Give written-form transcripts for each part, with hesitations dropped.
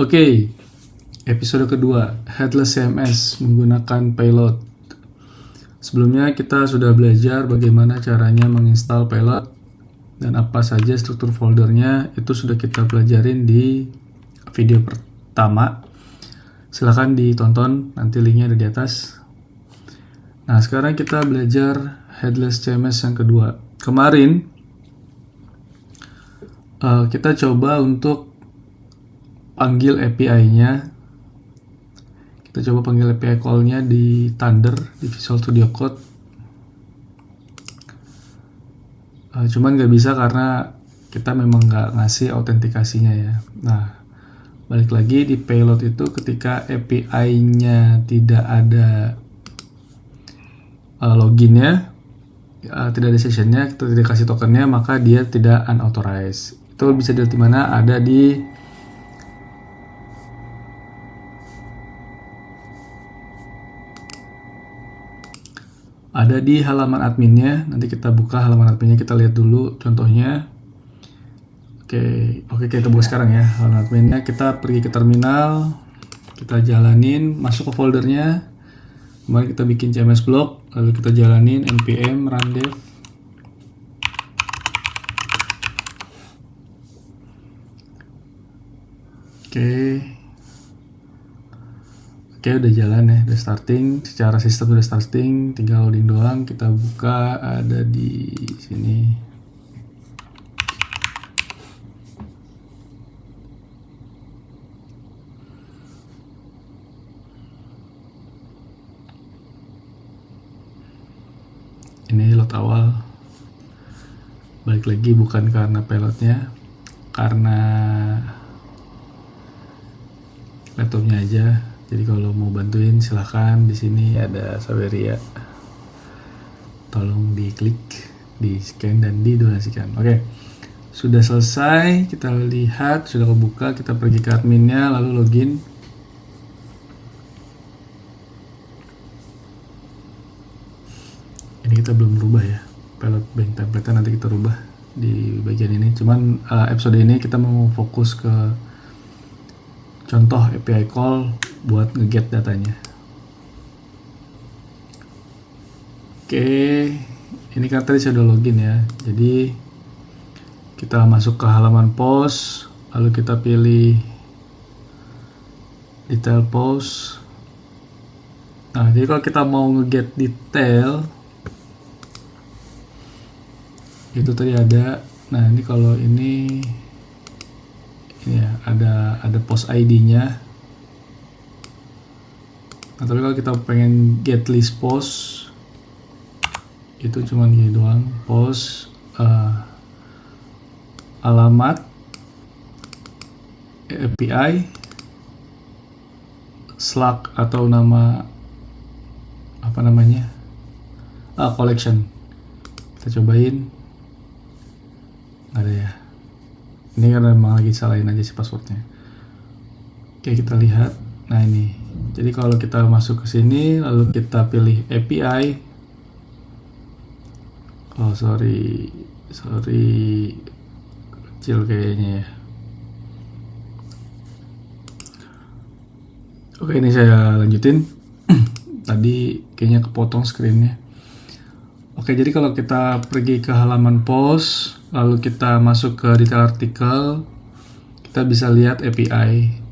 Oke, episode kedua, Headless CMS menggunakan payload. Sebelumnya kita sudah belajar bagaimana caranya menginstal payload dan apa saja struktur foldernya, itu sudah kita pelajarin di video pertama. Silahkan ditonton, nanti linknya ada di atas. Nah, sekarang kita belajar Headless CMS yang kedua. Kemarin kita coba untuk panggil API-nya. Kita coba panggil API call-nya di Thunder, di Visual Studio Code. Cuman nggak bisa karena kita memang nggak ngasih autentikasinya ya. Nah, balik lagi di payload itu ketika API-nya tidak ada loginnya, tidak ada sessionnya, kita tidak kasih tokennya, maka dia tidak unauthorized. Itu bisa dilihat di mana, ada di halaman adminnya. Nanti kita buka halaman adminnya, kita lihat dulu contohnya. Oke, kita buka sekarang ya halaman adminnya. Kita pergi ke terminal, kita jalanin, masuk ke foldernya. Kemarin kita bikin CMS block, lalu kita jalanin npm run dev. Oke, udah jalan ya, udah starting. Secara sistem udah starting, tinggal loading doang. Kita buka, ada di sini. Ini load awal. Balik lagi, bukan karena payloadnya, karena laptopnya aja. Jadi kalau mau bantuin silahkan, di sini ada Saweria. Tolong diklik, di scan dan didonasikan. Oke, sudah selesai. Kita lihat sudah kebuka. Kita pergi ke adminnya, lalu login. Ini kita belum rubah ya, payload bank template nanti kita rubah di bagian ini. Cuman episode ini kita mau fokus ke contoh API call buat nge-get datanya. Oke, ini kan tadi saya udah login ya. Jadi kita masuk ke halaman post, lalu kita pilih detail post. Nah, jadi kalau kita mau nge-get detail, itu tadi ada. Nah, ini kalau ini ya ada post ID-nya. Nah, tapi kalau kita pengen get list post, itu cuma gini doang, post alamat API slug atau nama apa namanya collection. Kita cobain, nggak ada ya. Ini karena memang lagi salahin aja si passwordnya. Oke, kita lihat. Nah, ini. Jadi kalau kita masuk ke sini, lalu kita pilih API. Oh, sorry, kecil kayaknya ya. Oke, ini saya lanjutin. Tadi kayaknya kepotong screen-nya. Oke, jadi kalau kita pergi ke halaman post, lalu kita masuk ke detail artikel, kita bisa lihat API.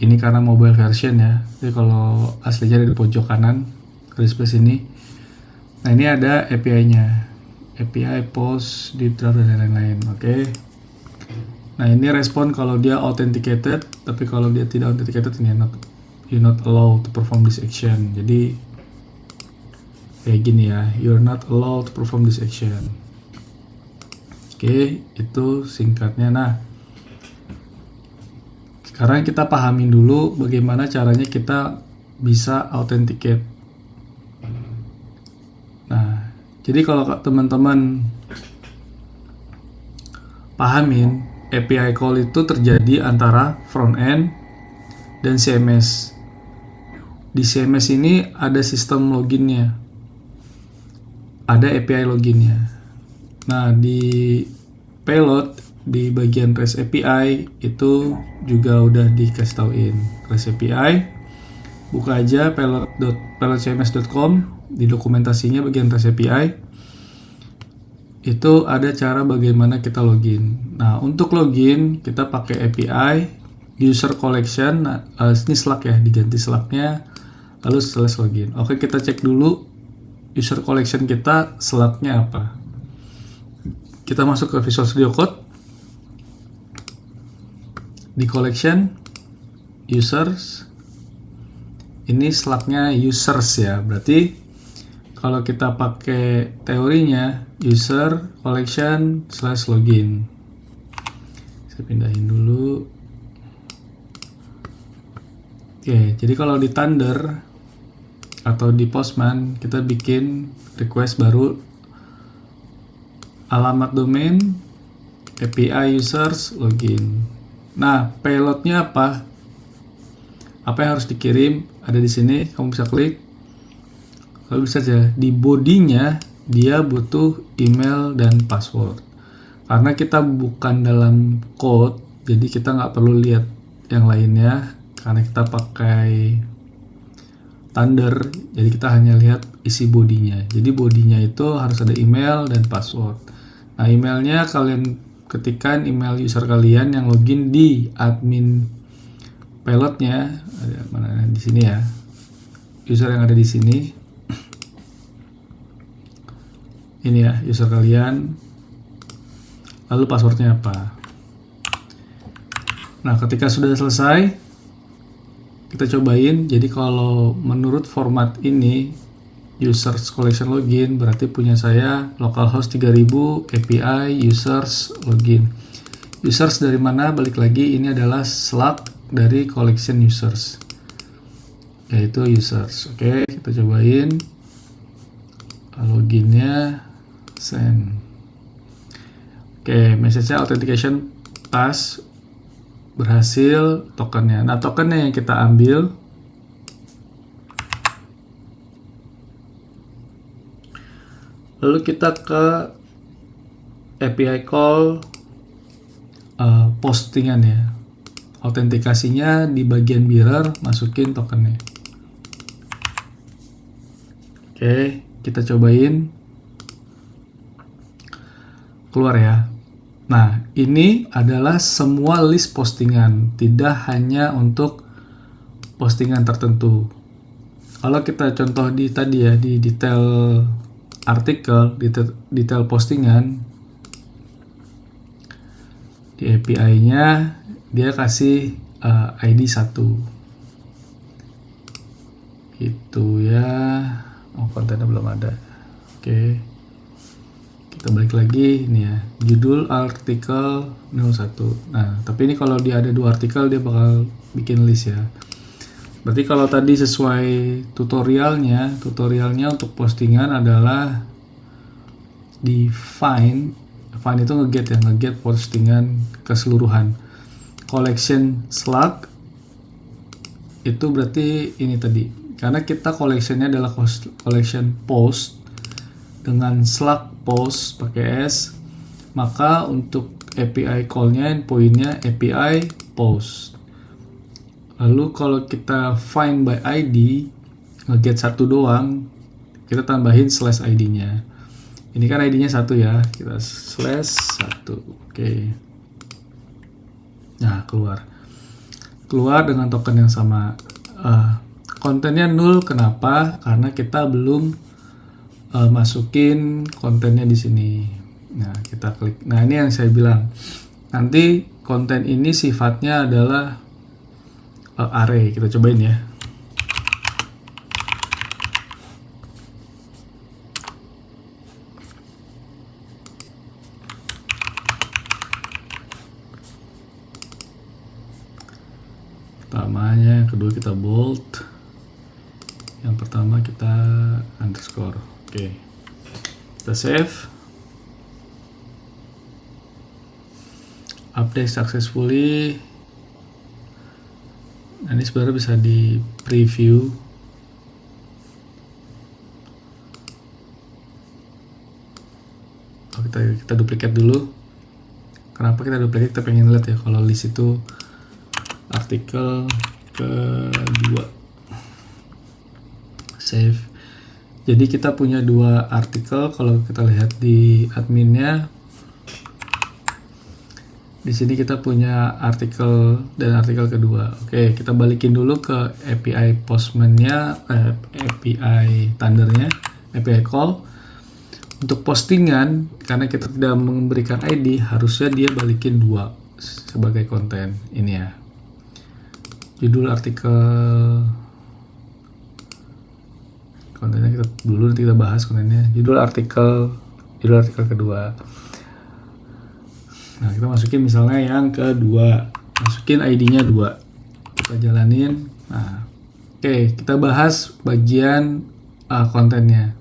Ini karena mobile version ya. Jadi kalau aslinya ada di pojok kanan, garis plus ini. Nah, ini ada API-nya. API, post, deep draft, dan lain-lain. Oke. Nah, ini respon kalau dia authenticated, tapi kalau dia tidak authenticated, ini you're not allowed to perform this action. Jadi kayak gini ya, you're not allowed to perform this action. Oke, itu singkatnya. Nah, sekarang kita pahamin dulu bagaimana caranya kita bisa authenticate. Nah, jadi kalau teman-teman pahamin, API call itu terjadi antara front end dan CMS. Di CMS ini ada sistem loginnya, ada API loginnya. Nah, di payload di bagian REST API itu juga udah dikasih tauin. REST API, buka aja pilotcms.com, di dokumentasinya bagian REST API itu ada cara bagaimana kita login. Nah, untuk login kita pakai API user collection. Nah, ini Slack ya, diganti Slacknya lalu slash login. Oke, kita cek dulu user collection kita Slacknya apa. Kita masuk ke Visual Studio Code, di collection users, ini Slacknya users ya, berarti kalau kita pakai teorinya user collection slash login. Saya pindahin dulu. Oke, jadi kalau di Thunder atau di Postman kita bikin request baru, alamat domain, API users, login. Nah, payloadnya apa? Apa yang harus dikirim? Ada di sini, kamu bisa klik. Lalu bisa saja di bodinya dia butuh email dan password. Karena kita bukan dalam code, jadi kita nggak perlu lihat yang lainnya. Karena kita pakai Thunder, jadi kita hanya lihat isi bodinya. Jadi bodinya itu harus ada email dan password. Nah, emailnya kalian ketikkan email user kalian yang login di admin payloadnya. Ada mana di sini ya? User yang ada di sini. Ini ya user kalian, lalu passwordnya apa. Nah, ketika sudah selesai kita cobain. Jadi kalau menurut format ini users collection login, berarti punya saya localhost 3000 API users login. Users dari mana? Balik lagi, ini adalah Slack dari collection users, yaitu users. Oke, kita cobain loginnya, send. Oke, message-nya authentication pass berhasil, tokennya. Nah, tokennya yang kita ambil, lalu kita ke API call postingan ya. Autentikasinya di bagian mirror, masukin tokennya. Oke, kita cobain. Keluar ya. Nah, ini adalah semua list postingan, tidak hanya untuk postingan tertentu. Kalau kita contoh di tadi ya, di detail artikel, detail postingan, di API-nya dia kasih ID 1. Itu ya. Oh, kontennya belum ada. Oke. Kita balik lagi ini ya, judul artikel 01. Nah, tapi ini kalau dia ada 2 artikel dia bakal bikin list ya. Berarti kalau tadi sesuai tutorialnya untuk postingan adalah di find itu ngeget ya, ngeget postingan keseluruhan. Collection Slack itu berarti ini tadi. Karena kita collectionnya adalah collection post dengan Slack post pakai S, maka untuk API call-nya endpoint-nya API post. Lalu kalau kita find by ID, ngeget 1 doang, kita tambahin slash ID-nya. Ini kan ID-nya 1 ya, kita slash 1. Oke. Nah, keluar dengan token yang sama. Kontennya 0, kenapa? Karena kita belum masukin kontennya di sini. Nah, kita klik. Nah, ini yang saya bilang. Nanti konten ini sifatnya adalah array. Kita cobain ya. Pertamanya, yang kedua kita bold. Yang pertama kita underscore. Oke. Kita save. Update successfully. Nah, ini sebenarnya bisa di preview. Kita duplikat dulu. Kenapa kita duplicate? Kita pengen lihat ya kalau list itu artikel kedua. Save. Jadi kita punya dua artikel. Kalau kita lihat di adminnya, di sini kita punya artikel dan artikel kedua. Oke, kita balikin dulu ke API Postman-nya, API Thundernya, API call. Untuk postingan, karena kita tidak memberikan ID, harusnya dia balikin 2 sebagai konten. Ini ya. Judul artikel, kontennya kita dulu, nanti kita bahas kontennya. Judul artikel kedua. Nah, kita masukin misalnya yang kedua. Masukin ID-nya 2. Kita jalanin. Nah, oke, kita bahas bagian kontennya.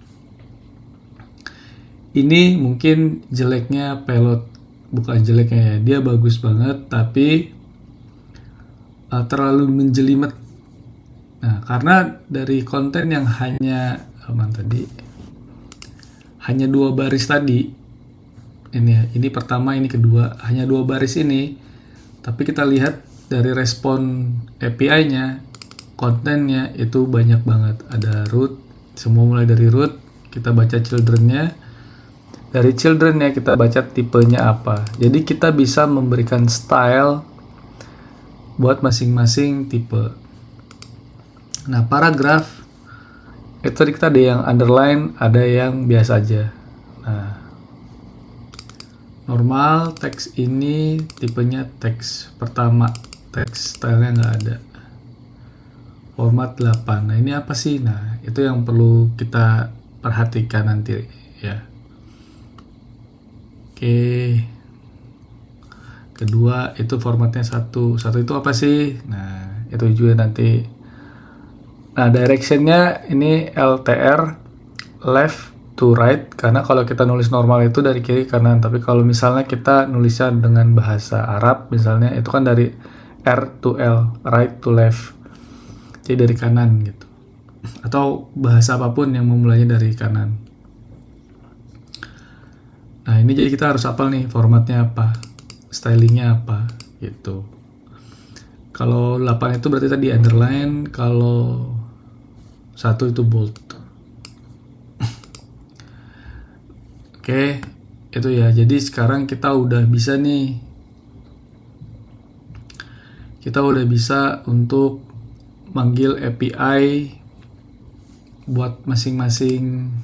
Ini mungkin jeleknya payload, bukan jeleknya ya, dia bagus banget tapi terlalu menjelimet. Nah, karena dari konten yang hanya hanya 2 baris tadi, ini ya, ini pertama, ini kedua, hanya 2 baris ini, tapi kita lihat dari respon API-nya, kontennya itu banyak banget. Ada root, semua mulai dari root, kita baca children-nya. Dari children-nya kita baca tipenya apa. Jadi kita bisa memberikan style buat masing-masing tipe. Nah, paragraf itu tadi kita ada yang underline, ada yang biasa aja. Nah, normal teks ini tipenya teks pertama, teks stylenya nggak ada. Format 8. Nah, ini apa sih? Nah, itu yang perlu kita perhatikan nanti ya. Oke, kedua itu formatnya 1 itu apa sih? Nah, itu juga nanti. Nah, directionnya ini LTR, left to right, karena kalau kita nulis normal itu dari kiri ke kanan, tapi kalau misalnya kita nulisnya dengan bahasa Arab misalnya, itu kan dari R to L, right to left, jadi dari kanan gitu, atau bahasa apapun yang memulainya dari kanan. Nah, ini jadi kita harus hafal nih formatnya apa, stylingnya apa gitu. Kalau 8 itu berarti tadi underline, kalau 1 itu bold. Oke, itu ya. Jadi sekarang kita udah bisa nih, kita udah bisa untuk manggil API buat masing-masing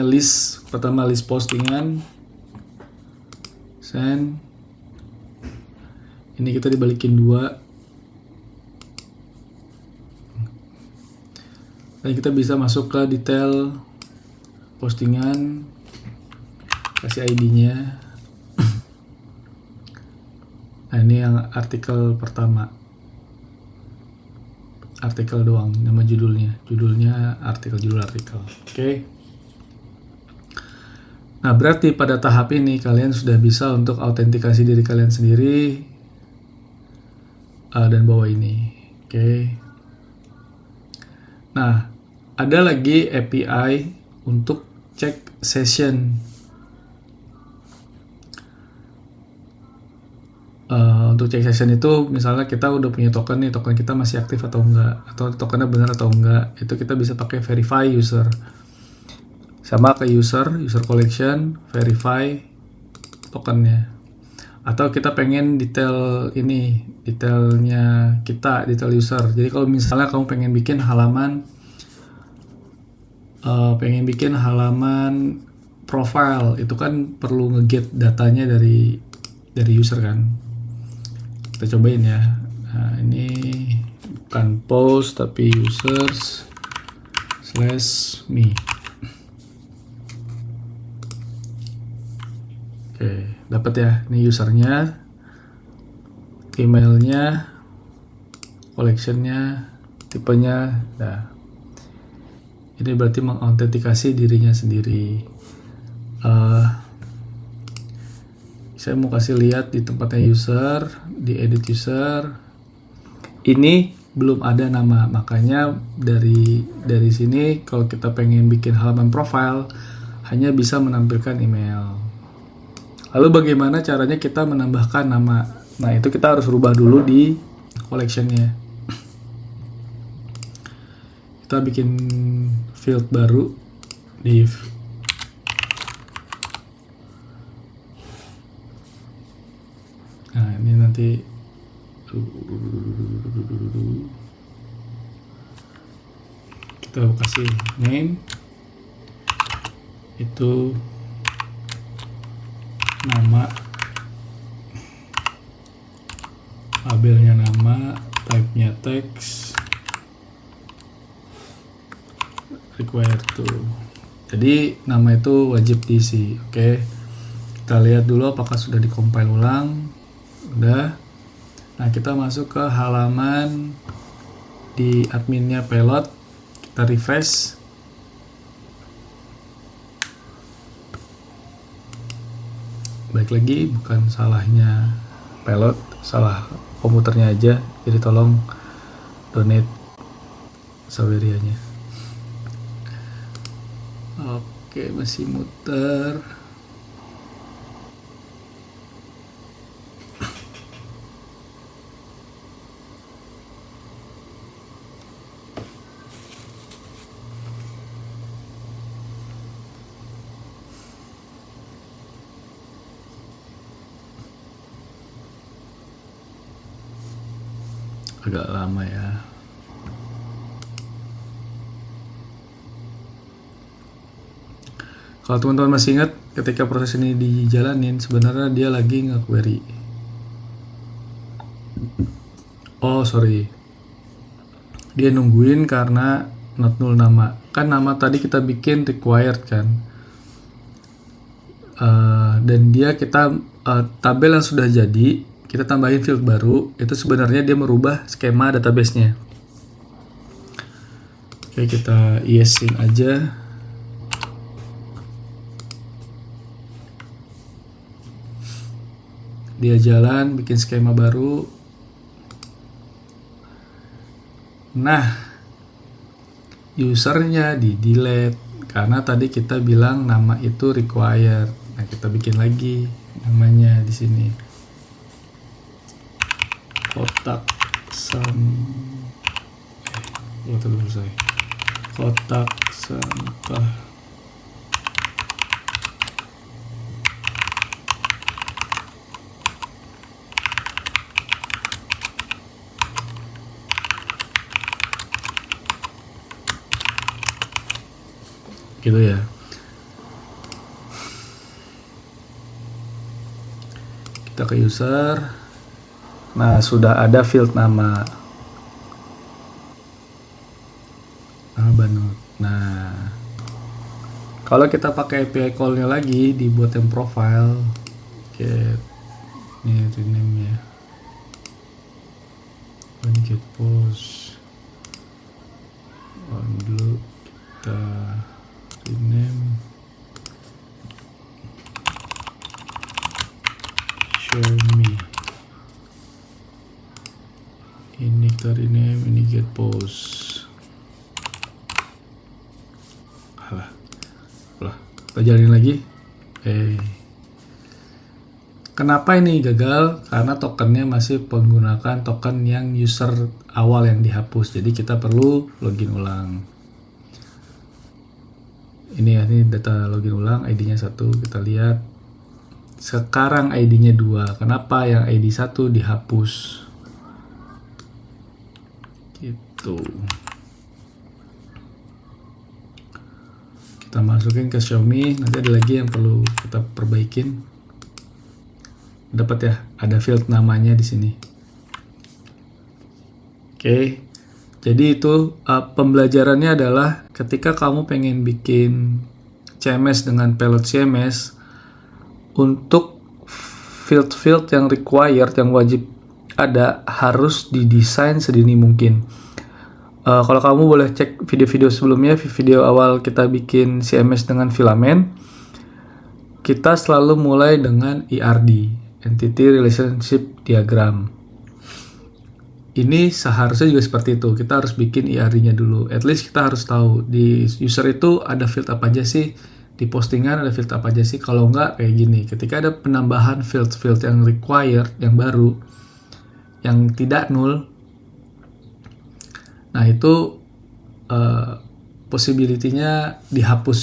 list. Pertama list postingan, send. Ini kita dibalikin 2, dan kita bisa masuk ke detail postingan, kasih ID-nya. Nah, ini yang artikel pertama, artikel doang, nama judulnya artikel, judul artikel. Oke. Nah, berarti pada tahap ini kalian sudah bisa untuk autentikasi diri kalian sendiri dan bawa ini. Oke. Nah, ada lagi API untuk cek session. Untuk cek session itu misalnya kita udah punya token nih, token kita masih aktif atau enggak, atau tokennya benar atau enggak, itu kita bisa pakai verify user. Sama ke user collection, verify tokennya. Atau kita pengen detail ini, detailnya kita, detail user. Jadi kalau misalnya kamu pengen bikin halaman profile, itu kan perlu nge-get datanya dari user kan. Kita cobain ya. Nah, ini bukan post tapi users/me. Oke, dapat ya. Ini usernya, emailnya, collectionnya, tipenya. Nah, ini berarti mengautentikasi dirinya sendiri. Saya mau kasih lihat di tempatnya user, di edit user. Ini belum ada nama, makanya dari sini kalau kita pengen bikin halaman profile, hanya bisa menampilkan email. Lalu bagaimana caranya kita menambahkan nama? Nah, itu kita harus rubah dulu di collection-nya. Kita bikin field baru di nah, ini nanti kita kasih name, itu nama, labelnya nama, type-nya teks, required to. Jadi nama itu wajib diisi. Oke, kita lihat dulu apakah sudah dikompil ulang. Udah. Nah, kita masuk ke halaman di adminnya Pelot, kita refresh. Baik lagi, bukan salahnya Pelot, salah komputernya aja. Jadi tolong donate Sawerianya. Oke, masih muter. Agak lama ya. Kalau teman-teman masih ingat ketika proses ini dijalanin, sebenarnya dia lagi nge-query. Oh, sorry. Dia nungguin karena not null nama. Kan nama tadi kita bikin required kan. Dan dia tabel yang sudah jadi, kita tambahin field baru, itu sebenarnya dia merubah skema database-nya. Oke, kita yesin aja. Dia jalan, bikin skema baru. Nah, usernya di delete karena tadi kita bilang nama itu required. Nah, kita bikin lagi namanya di sini. Kotak kotak sampah gitu ya. Kita ke user. Nah, sudah ada field nama. Banut. Nah, kalau kita pakai API call-nya lagi, dibuat yang profile. Get ini rename ya. Ini get post. Dulu kita rename. Show me. Ini kita rename, ini get post. Kita jalanin lagi. Kenapa ini gagal? Karena tokennya masih menggunakan token yang user awal yang dihapus. Jadi kita perlu login ulang. Ini data login ulang, ID-nya 1. Kita lihat. Sekarang ID-nya 2. Kenapa yang ID 1 dihapus? Gitu. Kita masukin ke Xiaomi, nanti ada lagi yang perlu kita perbaikin. Dapat ya, ada field namanya di sini. Oke, jadi itu pembelajarannya adalah ketika kamu pengen bikin CMS dengan Pelot CMS, untuk field-field yang required, yang wajib ada, harus didesain sedini mungkin. Kalau kamu boleh cek video-video sebelumnya, video awal kita bikin CMS dengan filament, kita selalu mulai dengan ERD, Entity Relationship Diagram. Ini seharusnya juga seperti itu, kita harus bikin ERD-nya dulu. At least kita harus tahu di user itu ada field apa aja sih, di postingan ada field apa aja sih. Kalau enggak kayak gini, ketika ada penambahan field yang required, yang baru, yang tidak null, nah itu possibility-nya dihapus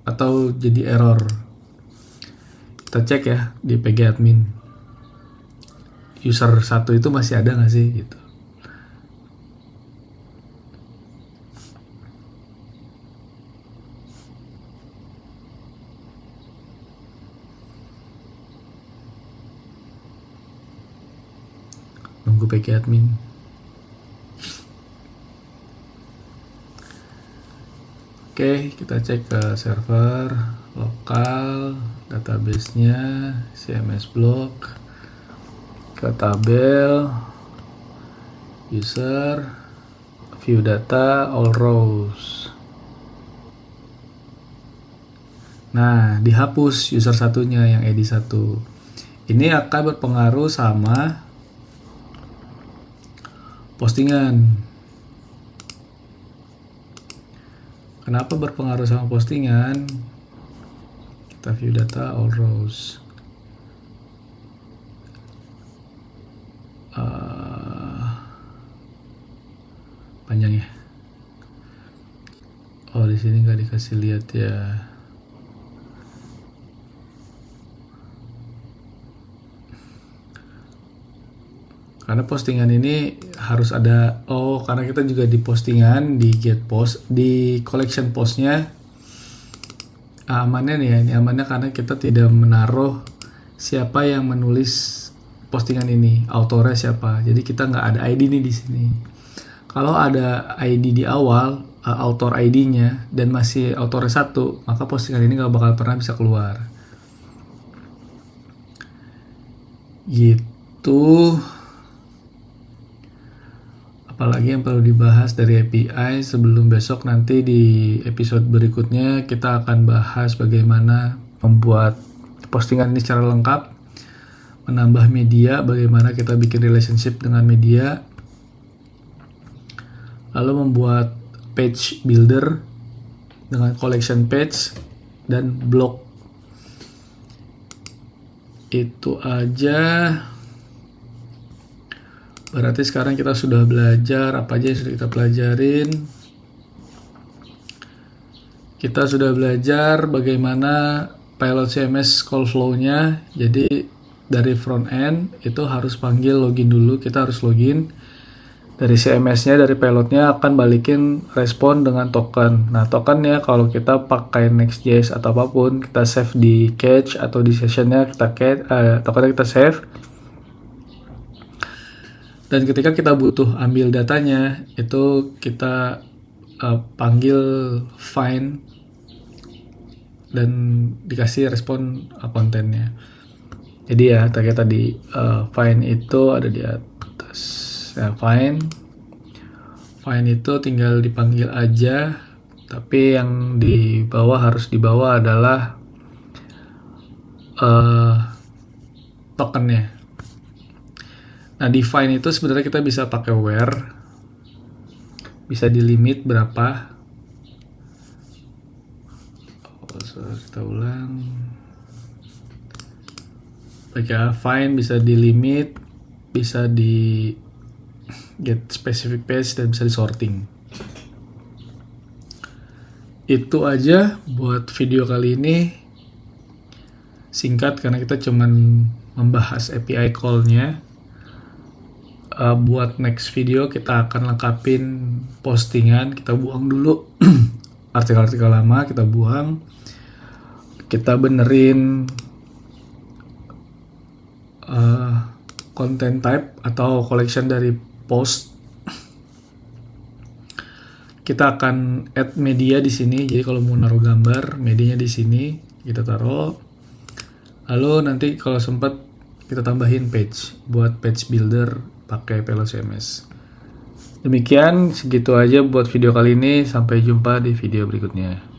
atau jadi error. Kita cek ya di PG admin, user 1 itu masih ada nggak sih gitu. Nunggu PG admin. Oke, kita cek ke server lokal, database-nya, CMS block, ke tabel, user, view data, all rows. Nah, dihapus user satunya yang ID 1. Ini akan berpengaruh sama postingan. Kenapa berpengaruh sama postingan? Kita view data all rows. Panjang ya. Oh, di sini nggak dikasih lihat ya. Karena postingan ini harus ada, karena kita juga di postingan, di get post, di collection postnya amannya nih ya. Ini amannya karena kita tidak menaruh siapa yang menulis postingan ini, autornya siapa. Jadi kita nggak ada ID nih di sini. Kalau ada ID di awal, author ID-nya, dan masih autornya 1, maka postingan ini nggak bakal pernah bisa keluar. Gitu. Apalagi yang perlu dibahas dari API sebelum besok, nanti di episode berikutnya kita akan bahas bagaimana membuat postingan ini secara lengkap, menambah media, bagaimana kita bikin relationship dengan media, lalu membuat page builder dengan collection page dan blog. Itu aja. Berarti sekarang kita sudah belajar apa aja yang sudah kita pelajarin. Kita sudah belajar bagaimana pilot CMS call flow-nya. Jadi dari front end itu harus panggil login dulu. Kita harus login. Dari CMS-nya, dari pilotnya akan balikin respon dengan token. Nah, tokennya kalau kita pakai Next.js atau apapun, kita save di cache atau di session-nya, tokennya kita save. Dan ketika kita butuh ambil datanya, itu kita panggil find dan dikasih respon kontennya. Jadi ya, tadi find itu ada di atas. Ya, find itu tinggal dipanggil aja, tapi yang di bawah harus dibawa adalah tokennya. Nah, di find itu sebenarnya kita bisa pakai where, bisa di limit berapa. Kita ulang. Baik ya, find bisa di limit, bisa di get specific page, dan bisa di sorting. Itu aja buat video kali ini. Singkat karena kita cuman membahas API call-nya. Buat next video kita akan lengkapin postingan. Kita buang dulu artikel-artikel lama, kita buang, kita benerin content type atau collection dari post. Kita akan add media di sini. Jadi kalau mau naruh gambar, medianya di sini kita taruh. Lalu nanti kalau sempat kita tambahin page buat page builder pakai Pilot CMS. Demikian, segitu aja buat video kali ini. Sampai jumpa di video berikutnya.